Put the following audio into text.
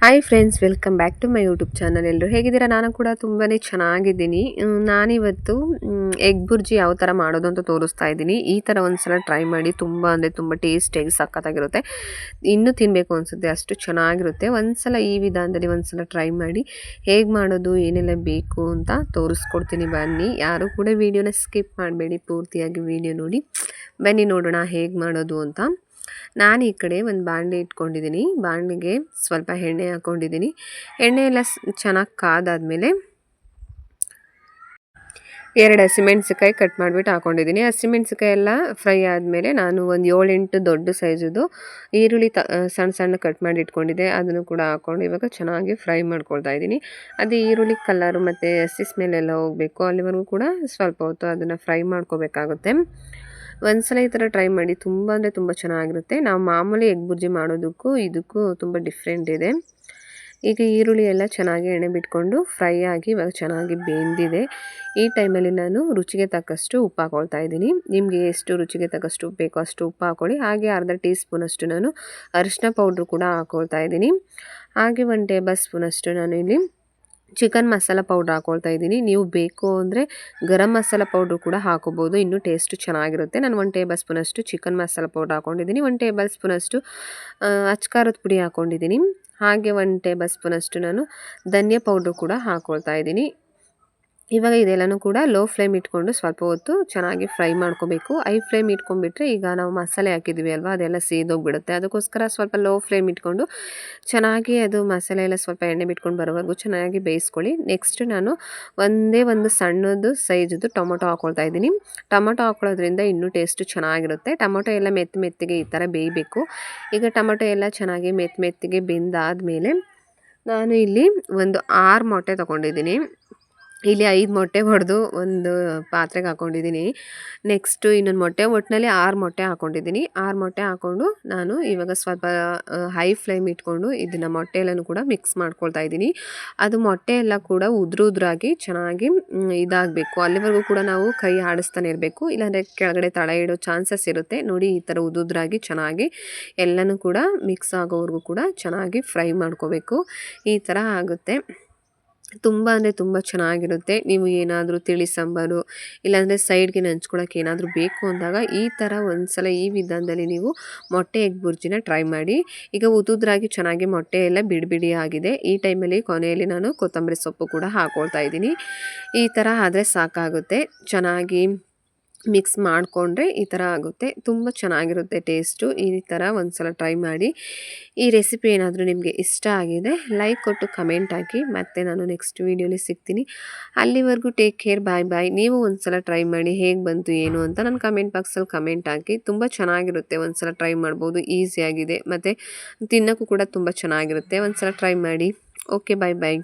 Hi friends, welcome back to my YouTube channel. ಎಲ್ಲರೂ ಹೇಗಿದ್ದೀರಾ? ನಾನು ಕೂಡ ತುಂಬಾ ಚೆನ್ನಾಗಿದ್ದೀನಿ. ನಾನಿವತ್ತು ಎಗ್ ಬುರ್ಜಿ ಯಾವ ಥರ ಮಾಡೋದು ಅಂತ ತೋರಿಸ್ತಾ ಇದ್ದೀನಿ. ಈ ಥರ ಒಂದ್ಸಲ ಟ್ರೈ ಮಾಡಿ. ತುಂಬ ಅಂದರೆ ತುಂಬ ಟೇಸ್ಟಿಯಾಗಿ ಸಖತ್ತಾಗಿರುತ್ತೆ. ಇನ್ನೂ ತಿನ್ನಬೇಕು ಅನಿಸುತ್ತೆ, ಅಷ್ಟು ಚೆನ್ನಾಗಿರುತ್ತೆ. ಒಂದ್ಸಲ ಈ ವಿಧಾನದಲ್ಲಿ ಒಂದ್ಸಲ ಟ್ರೈ ಮಾಡಿ. ಹೇಗೆ ಮಾಡೋದು, ಏನೆಲ್ಲ ಬೇಕು ಅಂತ ತೋರಿಸ್ಕೊಡ್ತೀನಿ, ಬನ್ನಿ. ಯಾರು ಕೂಡ ವಿಡಿಯೋನ ಸ್ಕಿಪ್ ಮಾಡಬೇಡಿ, ಪೂರ್ತಿಯಾಗಿ ವಿಡಿಯೋ ನೋಡಿ. ಬನ್ನಿ ನೋಡೋಣ ಹೇಗೆ ಮಾಡೋದು ಅಂತ. ನಾನು ಈ ಕಡೆ ಒಂದು ಬಾಣಲೆ ಇಟ್ಕೊಂಡಿದ್ದೀನಿ. ಬಾಣಲೆಗೆ ಸ್ವಲ್ಪ ಎಣ್ಣೆ ಹಾಕ್ಕೊಂಡಿದ್ದೀನಿ. ಎಣ್ಣೆ ಎಲ್ಲ ಚೆನ್ನಾಗಿ ಕಾದಾದ್ಮೇಲೆ 2 ಹಸಿಮೆಣ್ಸಿಕಾಯಿ ಕಟ್ ಮಾಡಿಬಿಟ್ಟು ಹಾಕ್ಕೊಂಡಿದ್ದೀನಿ. ಹಸಿಮೆಣ್ಸಿಕಾಯಿ ಎಲ್ಲ ಫ್ರೈ ಆದಮೇಲೆ ನಾನು ಒಂದು 7-8 ದೊಡ್ಡ ಸೈಜದು ಈರುಳ್ಳಿ ಸಣ್ಣ ಸಣ್ಣ ಕಟ್ ಮಾಡಿ ಇಟ್ಕೊಂಡಿದ್ದೆ, ಅದನ್ನು ಕೂಡ ಹಾಕ್ಕೊಂಡು ಇವಾಗ ಚೆನ್ನಾಗಿ ಫ್ರೈ ಮಾಡ್ಕೊಳ್ತಾ ಇದ್ದೀನಿ. ಅದು ಈರುಳ್ಳಿ ಕಲರು ಮತ್ತು ಹಸಿ ಸ್ಮೆಲ್ಲೆಲ್ಲ ಹೋಗಬೇಕು, ಅಲ್ಲಿವರೆಗೂ ಕೂಡ ಸ್ವಲ್ಪ ಹೊತ್ತು ಅದನ್ನು ಫ್ರೈ ಮಾಡ್ಕೋಬೇಕಾಗುತ್ತೆ. ಒಂದ್ಸಲ ಈ ಥರ ಟ್ರೈ ಮಾಡಿ, ತುಂಬ ಅಂದರೆ ತುಂಬ ಚೆನ್ನಾಗಿರುತ್ತೆ. ನಾವು ಮಾಮೂಲಿ ಎಗ್ ಬುರ್ಜಿ ಮಾಡೋದಕ್ಕೂ ಇದಕ್ಕೂ ತುಂಬ ಡಿಫ್ರೆಂಟ್ ಇದೆ. ಈಗ ಈರುಳ್ಳಿ ಎಲ್ಲ ಚೆನ್ನಾಗಿ ಎಣ್ಣೆ ಬಿಟ್ಕೊಂಡು ಫ್ರೈ ಆಗಿ ಇವಾಗ ಚೆನ್ನಾಗಿ ಬೆಂದಿದೆ. ಈ ಟೈಮಲ್ಲಿ ನಾನು ರುಚಿಗೆ ತಕ್ಕಷ್ಟು ಉಪ್ಪು ಹಾಕ್ಕೊಳ್ತಾ ಇದ್ದೀನಿ. ನಿಮಗೆ ಎಷ್ಟು ರುಚಿಗೆ ತಕ್ಕಷ್ಟು ಉಪ್ಪು ಬೇಕೋ ಅಷ್ಟು ಉಪ್ಪು ಹಾಕ್ಕೊಳ್ಳಿ. ಹಾಗೆ ಅರ್ಧ ಟೀ ಸ್ಪೂನಷ್ಟು ನಾನು ಅರಿಶಿನ ಪೌಡ್ರು ಕೂಡ ಹಾಕ್ಕೊಳ್ತಾ ಇದ್ದೀನಿ. ಹಾಗೆ 1 ಟೇಬಲ್ ಸ್ಪೂನಷ್ಟು ನಾನು ಇಲ್ಲಿ ಚಿಕನ್ ಮಸಾಲ ಪೌಡ್ರ್ ಹಾಕ್ಕೊಳ್ತಾ ಇದ್ದೀನಿ. ನೀವು ಬೇಕು ಅಂದರೆ ಗರಂ ಮಸಾಲ ಪೌಡ್ರು ಕೂಡ ಹಾಕೋಬೋದು, ಇನ್ನೂ ಟೇಸ್ಟು ಚೆನ್ನಾಗಿರುತ್ತೆ. ನಾನು 1 ಟೇಬಲ್ ಸ್ಪೂನಷ್ಟು ಚಿಕನ್ ಮಸಾಲ ಪೌಡ್ರ್ ಹಾಕ್ಕೊಂಡಿದ್ದೀನಿ. 1 ಟೇಬಲ್ ಸ್ಪೂನಷ್ಟು ಅಚ್ಕಾರದ ಪುಡಿ ಹಾಕ್ಕೊಂಡಿದ್ದೀನಿ. ಹಾಗೆ 1 ಟೇಬಲ್ ಸ್ಪೂನಷ್ಟು ನಾನು ಧನಿಯಾ ಪೌಡ್ರು ಕೂಡ ಹಾಕ್ಕೊಳ್ತಾ ಇದ್ದೀನಿ. ಇವಾಗ ಇದೆಲ್ಲನೂ ಕೂಡ ಲೋ ಫ್ಲೇಮ್ ಇಟ್ಕೊಂಡು ಸ್ವಲ್ಪ ಹೊತ್ತು ಚೆನ್ನಾಗಿ ಫ್ರೈ ಮಾಡ್ಕೋಬೇಕು. ಹೈ ಫ್ಲೇಮ್ ಇಟ್ಕೊಂಡ್ಬಿಟ್ರೆ ಈಗ ನಾವು ಮಸಾಲೆ ಹಾಕಿದ್ವಿ ಅಲ್ವಾ, ಅದೆಲ್ಲ ಸೇದೋಗ್ಬಿಡುತ್ತೆ. ಅದಕ್ಕೋಸ್ಕರ ಸ್ವಲ್ಪ ಲೋ ಫ್ಲೇಮ್ ಇಟ್ಕೊಂಡು ಚೆನ್ನಾಗಿ ಅದು ಮಸಾಲೆ ಎಲ್ಲ ಸ್ವಲ್ಪ ಎಣ್ಣೆ ಬಿಟ್ಕೊಂಡು ಬರೋವರೆಗೂ ಚೆನ್ನಾಗಿ ಬೇಯಿಸ್ಕೊಳ್ಳಿ. ನೆಕ್ಸ್ಟ್ ನಾನು ಒಂದೇ ಒಂದು ಸಣ್ಣದು ಸೈಜದು ಟೊಮೊಟೊ ಹಾಕ್ಕೊಳ್ತಾ ಇದ್ದೀನಿ. ಟೊಮೊಟೊ ಹಾಕ್ಕೊಳ್ಳೋದ್ರಿಂದ ಇನ್ನೂ ಟೇಸ್ಟು ಚೆನ್ನಾಗಿರುತ್ತೆ. ಟೊಮೊಟೊ ಎಲ್ಲ ಮೆತ್ತಿಗೆ ಈ ಥರ ಬೇಯಬೇಕು. ಈಗ ಟೊಮೊಟೊ ಎಲ್ಲ ಚೆನ್ನಾಗಿ ಮೆತ್ತಿಗೆ ಬೆಂದಾದಮೇಲೆ ನಾನು ಇಲ್ಲಿ ಒಂದು 6 ಮೊಟ್ಟೆ ತೊಗೊಂಡಿದ್ದೀನಿ. ಇಲ್ಲಿ 5 ಮೊಟ್ಟೆ ಹೊಡೆದು ಒಂದು ಪಾತ್ರೆಗೆ ಹಾಕ್ಕೊಂಡಿದ್ದೀನಿ. ನೆಕ್ಸ್ಟು ಇನ್ನೊಂದು ಮೊಟ್ಟೆ, ಒಟ್ಟಿನಲ್ಲಿ 6 ಮೊಟ್ಟೆ ಹಾಕ್ಕೊಂಡಿದ್ದೀನಿ. 6 ಮೊಟ್ಟೆ ಹಾಕ್ಕೊಂಡು ನಾನು ಇವಾಗ ಸ್ವಲ್ಪ ಹೈ ಫ್ಲೇಮ್ ಇಟ್ಕೊಂಡು ಇದನ್ನು ಮೊಟ್ಟೆ ಎಲ್ಲನೂ ಕೂಡ ಮಿಕ್ಸ್ ಮಾಡ್ಕೊಳ್ತಾ ಇದ್ದೀನಿ. ಅದು ಮೊಟ್ಟೆ ಎಲ್ಲ ಕೂಡ ಉದುರಾಗಿ ಚೆನ್ನಾಗಿ ಇದಾಗಬೇಕು. ಅಲ್ಲಿವರೆಗೂ ಕೂಡ ನಾವು ಕೈ ಆಡಿಸ್ತಾನೆ ಇರಬೇಕು, ಇಲ್ಲಾಂದರೆ ಕೆಳಗಡೆ ತಳ ಇಡೋ ಚಾನ್ಸಸ್ ಇರುತ್ತೆ. ನೋಡಿ, ಈ ಥರ ಉದುರಾಗಿ ಚೆನ್ನಾಗಿ ಎಲ್ಲನೂ ಕೂಡ ಮಿಕ್ಸ್ ಆಗೋವರೆಗೂ ಕೂಡ ಚೆನ್ನಾಗಿ ಫ್ರೈ ಮಾಡ್ಕೋಬೇಕು. ಈ ಥರ ಆಗುತ್ತೆ. ತುಂಬ ಅಂದರೆ ತುಂಬ ಚೆನ್ನಾಗಿರುತ್ತೆ. ನೀವು ಏನಾದರೂ ತಿಳಿ ಸಾಂಬಾರು ಇಲ್ಲಾಂದರೆ ಸೈಡ್ಗೆ ನಂಚ್ಕೊಳ್ಳೋಕೆ ಏನಾದರೂ ಬೇಕು ಅಂದಾಗ ಈ ಥರ ಒಂದ್ಸಲ ಈ ವಿಧಾನದಲ್ಲಿ ನೀವು ಮೊಟ್ಟೆ ಎಗ್ ಬುರ್ಜಿನ ಟ್ರೈ ಮಾಡಿ. ಈಗ ಉದುರಾಗಿ ಚೆನ್ನಾಗಿ ಮೊಟ್ಟೆ ಎಲ್ಲ ಬಿಡಿ ಆಗಿದೆ. ಈ ಟೈಮಲ್ಲಿ ಕೊನೆಯಲ್ಲಿ ನಾನು ಕೊತ್ತಂಬರಿ ಸೊಪ್ಪು ಕೂಡ ಹಾಕ್ಕೊಳ್ತಾ ಇದ್ದೀನಿ. ಈ ಥರ ಆದರೆ ಸಾಕಾಗುತ್ತೆ. ಚೆನ್ನಾಗಿ ಮಿಕ್ಸ್ ಮಾಡಿಕೊಂಡ್ರೆ ಈ ಥರ ಆಗುತ್ತೆ. ತುಂಬ ಚೆನ್ನಾಗಿರುತ್ತೆ ಟೇಸ್ಟು. ಈ ಥರ ಒಂದ್ಸಲ ಟ್ರೈ ಮಾಡಿ. ಈ ರೆಸಿಪಿ ಏನಾದರೂ ನಿಮಗೆ ಇಷ್ಟ ಆಗಿದೆ ಲೈಕ್ ಕೊಟ್ಟು ಕಮೆಂಟ್ ಹಾಕಿ. ಮತ್ತು ನಾನು ನೆಕ್ಸ್ಟ್ ವೀಡಿಯೋಲಿ ಸಿಗ್ತೀನಿ. ಅಲ್ಲಿವರೆಗೂ ಟೇಕ್ ಕೇರ್, ಬಾಯ್. ನೀವು ಒಂದ್ಸಲ ಟ್ರೈ ಮಾಡಿ, ಹೇಗೆ ಬಂತು ಏನು ಅಂತ ನನ್ನ ಕಮೆಂಟ್ ಬಾಕ್ಸಲ್ಲಿ ಕಮೆಂಟ್ ಹಾಕಿ. ತುಂಬ ಚೆನ್ನಾಗಿರುತ್ತೆ, ಒಂದ್ಸಲ ಟ್ರೈ ಮಾಡ್ಬೋದು. ಈಸಿಯಾಗಿದೆ ಮತ್ತು ತಿನ್ನೋಕ್ಕೂ ಕೂಡ ತುಂಬ ಚೆನ್ನಾಗಿರುತ್ತೆ. ಒಂದ್ಸಲ ಟ್ರೈ ಮಾಡಿ. ಓಕೆ, ಬಾಯ್.